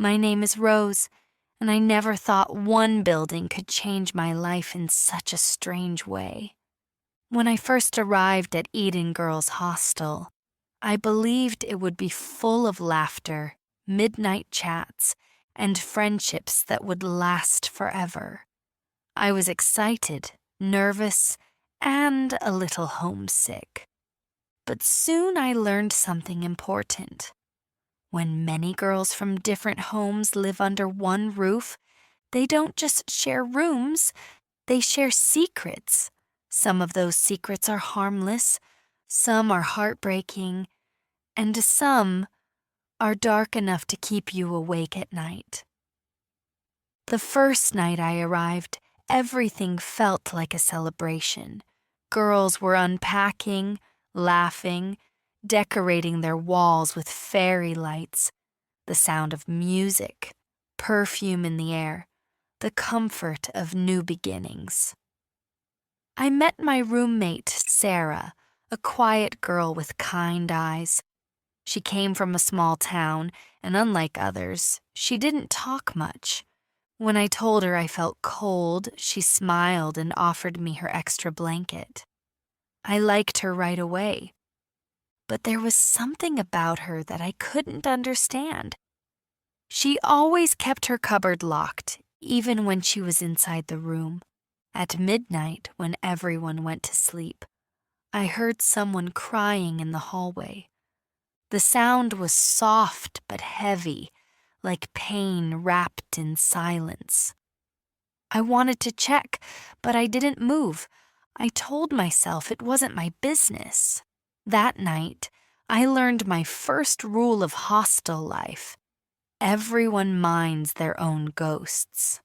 My name is Rose, and I never thought one building could change my life in such a strange way. When I first arrived at Eden Girls Hostel, I believed it would be full of laughter, midnight chats, and friendships that would last forever. I was excited, nervous, and a little homesick. But soon I learned something important. When many girls from different homes live under one roof, they don't just share rooms, they share secrets. Some of those secrets are harmless, some are heartbreaking, and some are dark enough to keep you awake at night. The first night I arrived, everything felt like a celebration. Girls were unpacking, laughing, decorating their walls with fairy lights, the sound of music, perfume in the air, the comfort of new beginnings. I met my roommate, Sarah, a quiet girl with kind eyes. She came from a small town, and unlike others, she didn't talk much. When I told her I felt cold, she smiled and offered me her extra blanket. I liked her right away. But there was something about her that I couldn't understand. She always kept her cupboard locked, even when she was inside the room. At midnight, when everyone went to sleep, I heard someone crying in the hallway. The sound was soft but heavy, like pain wrapped in silence. I wanted to check, but I didn't move. I told myself it wasn't my business. That night, I learned my first rule of hostel life. Everyone minds their own ghosts.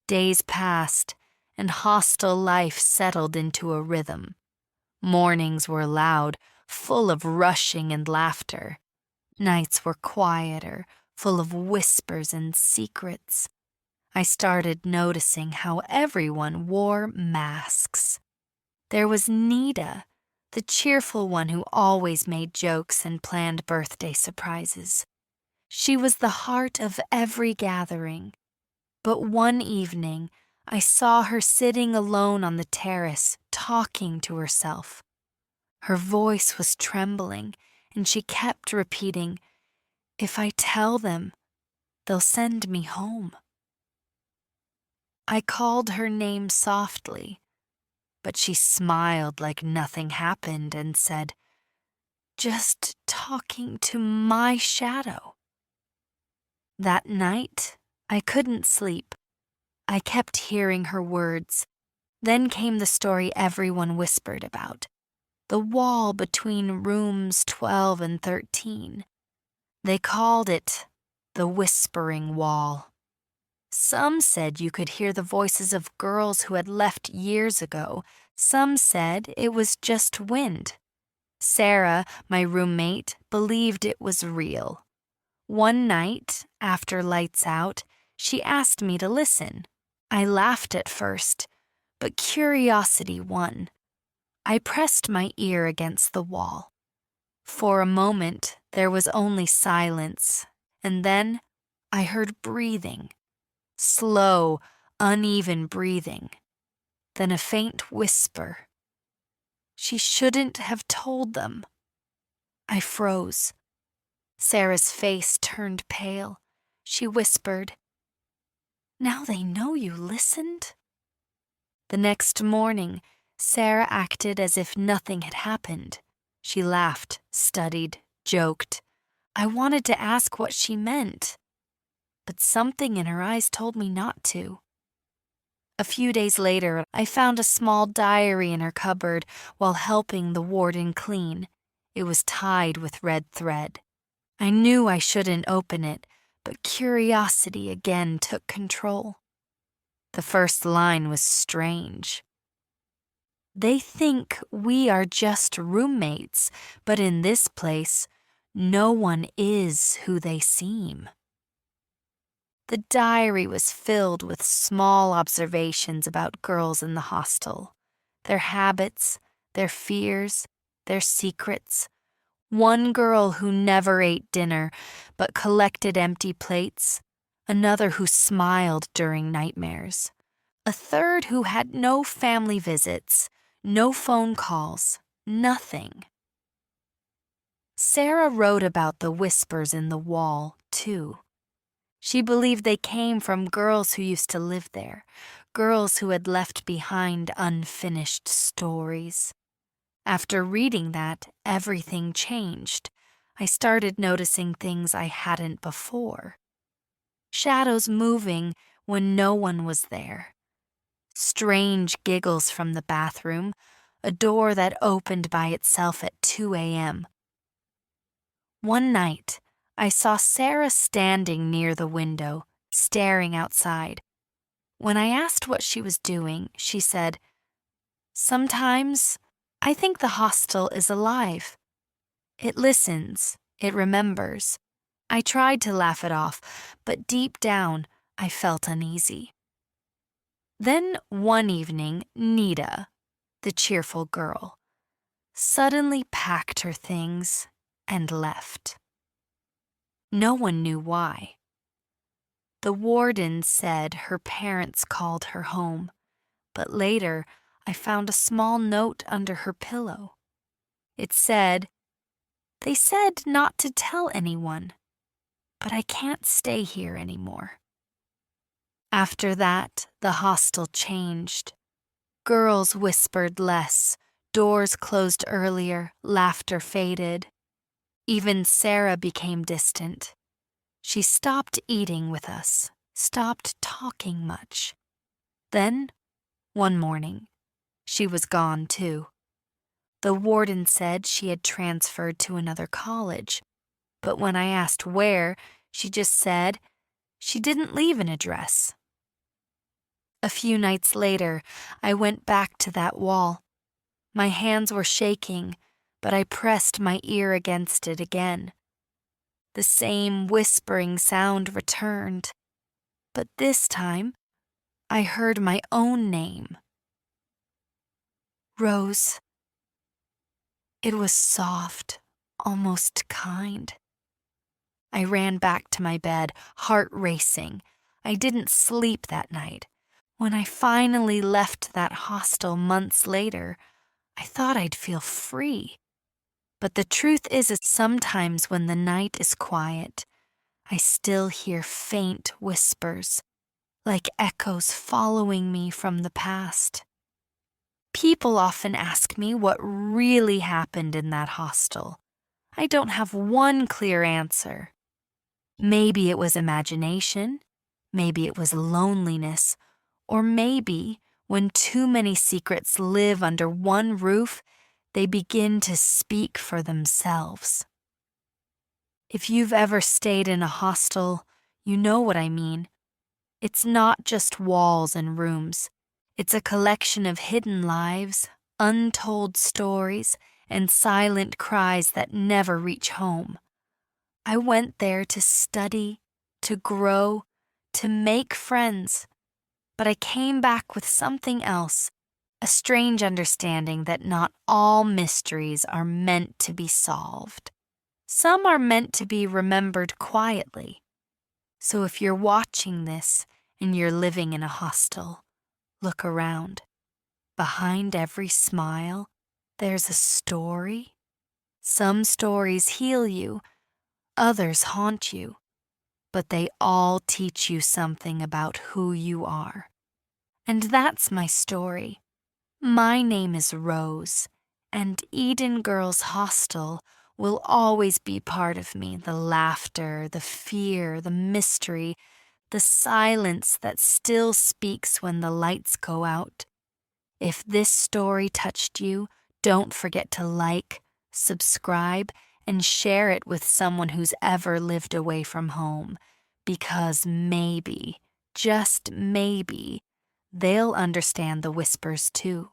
Days passed, and hostel life settled into a rhythm. Mornings were loud, full of rushing and laughter. Nights were quieter, full of whispers and secrets. I started noticing how everyone wore masks. There was Nita, the cheerful one who always made jokes and planned birthday surprises. She was the heart of every gathering. But one evening, I saw her sitting alone on the terrace, talking to herself. Her voice was trembling, and she kept repeating, "If I tell them, they'll send me home." I called her name softly, but she smiled like nothing happened and said, "Just talking to my shadow." That night, I couldn't sleep. I kept hearing her words. Then came the story everyone whispered about, the wall between rooms 12 and 13. They called it the Whispering Wall. Some said you could hear the voices of girls who had left years ago. Some said it was just wind. Sarah, my roommate, believed it was real. One night, after lights out, she asked me to listen. I laughed at first, but curiosity won. I pressed my ear against the wall. For a moment, there was only silence, and then I heard breathing. Slow, uneven breathing. Then a faint whisper. She shouldn't have told them. I froze. Sarah's face turned pale. She whispered, "Now they know you listened?" The next morning, Sarah acted as if nothing had happened. She laughed, studied, joked. I wanted to ask what she meant, but something in her eyes told me not to. A few days later, I found a small diary in her cupboard while helping the warden clean. It was tied with red thread. I knew I shouldn't open it, but curiosity again took control. The first line was strange. "They think we are just roommates, but in this place, no one is who they seem." The diary was filled with small observations about girls in the hostel, their habits, their fears, their secrets. One girl who never ate dinner but collected empty plates, another who smiled during nightmares, a third who had no family visits, no phone calls, nothing. Sarah wrote about the whispers in the wall, too. She believed they came from girls who used to live there, girls who had left behind unfinished stories. After reading that, everything changed. I started noticing things I hadn't before. Shadows moving when no one was there. Strange giggles from the bathroom, a door that opened by itself at 2 a.m. One night, I saw Sarah standing near the window, staring outside. When I asked what she was doing, she said, "Sometimes I think the hostel is alive. It listens, it remembers." I tried to laugh it off, but deep down, I felt uneasy. Then one evening, Nita, the cheerful girl, suddenly packed her things and left. No one knew why. The warden said her parents called her home, but later I found a small note under her pillow. It said, "They said not to tell anyone, but I can't stay here anymore." After that, the hostel changed. Girls whispered less, doors closed earlier, laughter faded. Even Sarah became distant. She stopped eating with us, stopped talking much. Then, one morning, she was gone too. The warden said she had transferred to another college, but when I asked where, she just said she didn't leave an address. A few nights later, I went back to that wall. My hands were shaking, but I pressed my ear against it again. The same whispering sound returned, but this time I heard my own name. Rose. It was soft, almost kind. I ran back to my bed, heart racing. I didn't sleep that night. When I finally left that hostel months later, I thought I'd feel free. But the truth is that sometimes when the night is quiet, I still hear faint whispers, like echoes following me from the past. People often ask me what really happened in that hostel. I don't have one clear answer. Maybe it was imagination, maybe it was loneliness, or maybe when too many secrets live under one roof, they begin to speak for themselves. If you've ever stayed in a hostel, you know what I mean. It's not just walls and rooms. It's a collection of hidden lives, untold stories, and silent cries that never reach home. I went there to study, to grow, to make friends, but I came back with something else, a strange understanding that not all mysteries are meant to be solved. Some are meant to be remembered quietly. So if you're watching this and you're living in a hostel, look around. Behind every smile, there's a story. Some stories heal you, others haunt you, but they all teach you something about who you are. And that's my story. My name is Rose, and Eden Girls Hostel will always be part of me. The laughter, the fear, the mystery, the silence that still speaks when the lights go out. If this story touched you, don't forget to like, subscribe, and share it with someone who's ever lived away from home, because maybe, just maybe, they'll understand the whispers too.